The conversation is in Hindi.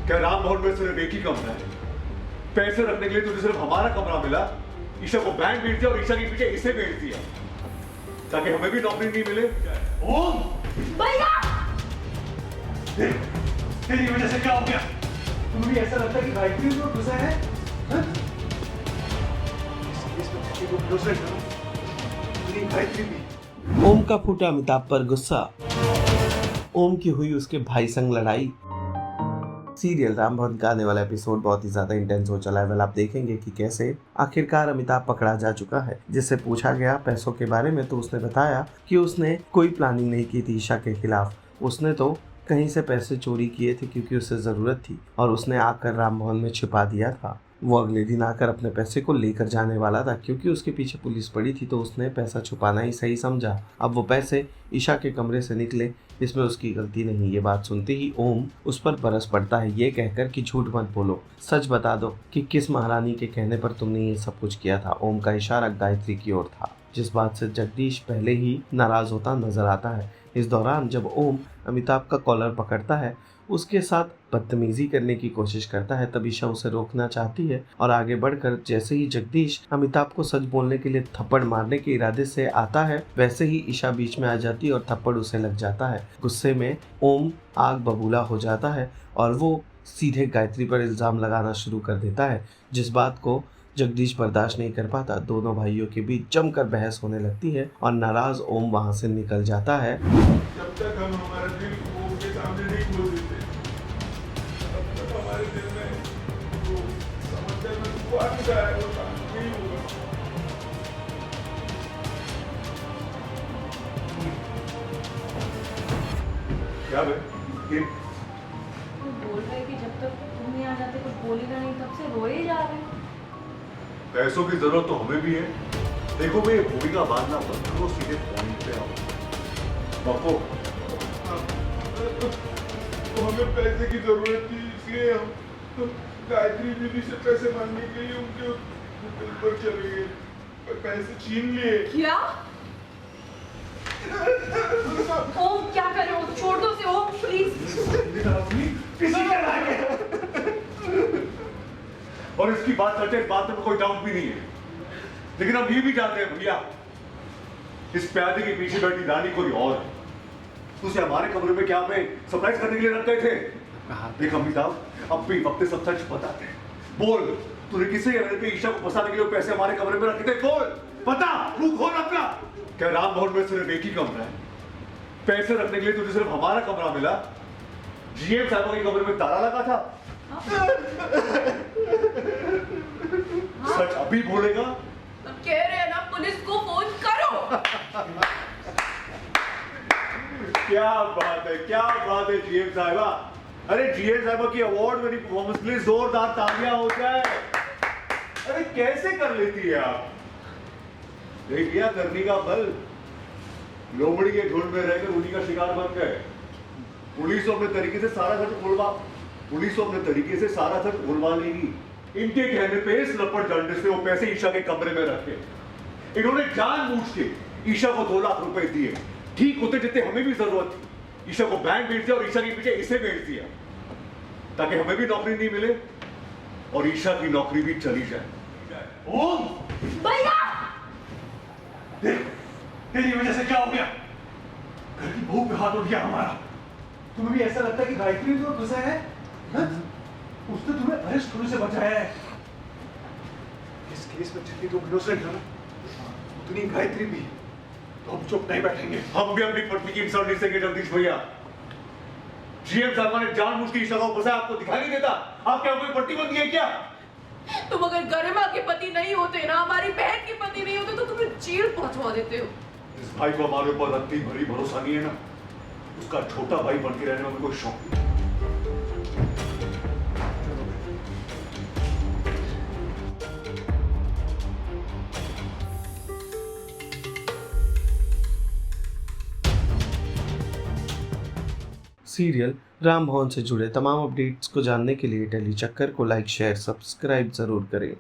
क्या राम भवन में सिर्फ एक ही कमरा है? पैसे रखने के लिए तुझे सिर्फ हमारा कमरा मिला। ईशा को बैंक भेज दिया और ईशा के पीछे इसे भेज दिया ताकि हमें भी नौकरी नहीं मिले। ओम भैया तेरी वजह से क्या हो गया? तुम्हें भी ऐसा लगता है कि गायत्री में घुसा है? गायत्री भी। ओम का फूटा अमिताभ पर गुस्सा, ओम की हुई उसके भाई संग लड़ाई। सीरियल राम भवन का आने वाला एपिसोड बहुत ही ज्यादा इंटेंस हो चला है। वेल आप देखेंगे कि कैसे आखिरकार अमिताभ पकड़ा जा चुका है। जिससे पूछा गया पैसों के बारे में तो उसने बताया कि उसने कोई प्लानिंग नहीं की थी ईशा के खिलाफ। उसने तो कहीं से पैसे चोरी किए थे क्योंकि उसे जरूरत थी और उसने आकर राम भवन में छिपा दिया था। वो अगले दिन आकर अपने पैसे को लेकर जाने वाला था। क्योंकि उसके पीछे पुलिस पड़ी थी तो उसने पैसा छुपाना ही सही समझा। अब वो पैसे ईशा के कमरे से निकले, इसमें उसकी गलती नहीं। ये बात सुनते ही ओम उस पर बरस पड़ता है, ये कहकर कि झूठ मत बोलो, सच बता दो कि किस महारानी के कहने पर तुमने ये सब कुछ किया था। ओम का इशारा गायत्री की ओर था, जिस बात से जगदीश पहले ही नाराज होता नजर आता है। इस दौरान जब ओम अमिताभ का कॉलर पकड़ता है, उसके साथ बदतमीजी करने की कोशिश करता है, तब ईशा उसे रोकना चाहती है और आगे बढ़कर जैसे ही जगदीश अमिताभ को सच बोलने के लिए थप्पड़ मारने के इरादे से आता है, वैसे ही ईशा बीच में आ जाती है और थप्पड़ उसे लग जाता है। गुस्से में ओम आग बबूला हो जाता है और वो सीधे गायत्री पर इल्जाम लगाना शुरू कर देता है, जिस बात को जगदीश बर्दाश्त नहीं कर पाता। दोनों भाइयों के बीच जमकर बहस होने लगती है और नाराज ओम वहां से निकल जाता है। जब तक हम हमारा दिल ओम के सामने नहीं खोल देते, तब तक हमारे दिल में वो समंदर में तूफान उठाया होता नहीं होगा। क्या बे? ये वो बोल रहे कि जब तक तुम नहीं आ जाते कुछ बोलेगा नहीं, तब से रोए जा रहे हैं। पैसों की जरूरत तो हमें भी है। देखो मैं भूमिका बांधना बंद करो, सीधे पॉइंट पे आओ। बापू तो हमें पैसे की जरूरत थी, इसलिए हम गायत्री दीदी से पैसे मांगने के लिए उनके होटल पर चले गए, पर पैसे छीन लिए। क्या? ओम क्या कर रहे हो? छोड़ दो उसे ओम, प्लीज। और इसकी बात करते इस बात में कोई डाउट भी नहीं है, लेकिन हम ये भी जानते हैं भैया, इस प्यादे के पीछे बैठी रानी कोई और है। उसे हमारे कमरे में क्या हमें सरप्राइज करने के लिए रख गए थे? देख अमिताभ, अब भी वक्त सब सच बताते हैं। बोल, तूने किसे पे ईशा को फंसाने के लिए पैसे हमारे कमरे में रखे थे? बोल, बता, मुंह खोल अपना। क्या राम भवन में सिर्फ एक ही कमरा है? पैसे रखने के लिए तुझे सिर्फ हमारा कमरा मिला। जीएम साहब के कमरे में ताला लगा था। सच अभी बोलेगा? कह रहे हैं ना, पुलिस को फोन करो। क्या बात है, क्या बात है जीएम साहिबा। अरे जीएम साहिबा की अवार्ड विनिंग परफॉर्मेंस के लिए जोरदार तालियां हो जाए। अरे कैसे कर लेती है आप? देख लिया करनी का बल। लोमड़ी के झुंड में रहकर उन्हीं का शिकार बन गए। पुलिस तो अपने तरीके से सारा खर्च उड़वा लेगी। इनके कहने पे इस लपड़ डंडे से वो पैसे ईशा के कमरे में रखे। इन्होंने जानबूझ के ईशा को 2 लाख रुपए दिए, ठीक होते जितने हमें भी जरूरत थी। ईशा को बैंक भेज दिया और ईशा के पीछे इसे भेज दिया ताकि हमें भी नौकरी नहीं मिले और ईशा की नौकरी भी चली जाए। ओम भैया तेरी वजह से क्या हो गया? घर की बहू पे हाथ उठ गया हमारा। तुम्हें भी ऐसा लगता है कि गायत्री में घुसा है? उसने तुम्हें अरेस्ट होने से बचाया है। इस केस में जितनी तुम इनोसेंट हो ना, उतनी गायत्री भी। तो हम चुप नहीं बैठेंगे। हम भी अपनी पत्नी की इंसल्ट नहीं सकेंगे जगदीश भैया। जीएम साहब ने जानबूझ के ईशा को फंसाया, आपको दिखाई नहीं देता? आप क्या कोई पट्टी बंदी है क्या? तुम अगर गरिमा के पति नहीं होते ना, हमारी बहन के पति नहीं होते, तो तुम्हें जेल पहुंचवा देते हो। इस भाई को हमारे ऊपर रत्ती भरी भरोसा नहीं है ना, उसका छोटा भाई बन के रहने में कोई शौक नहीं। सीरियल राम भवन से जुड़े तमाम अपडेट्स को जानने के लिए टेली चक्कर को लाइक, शेयर, सब्सक्राइब जरूर करें।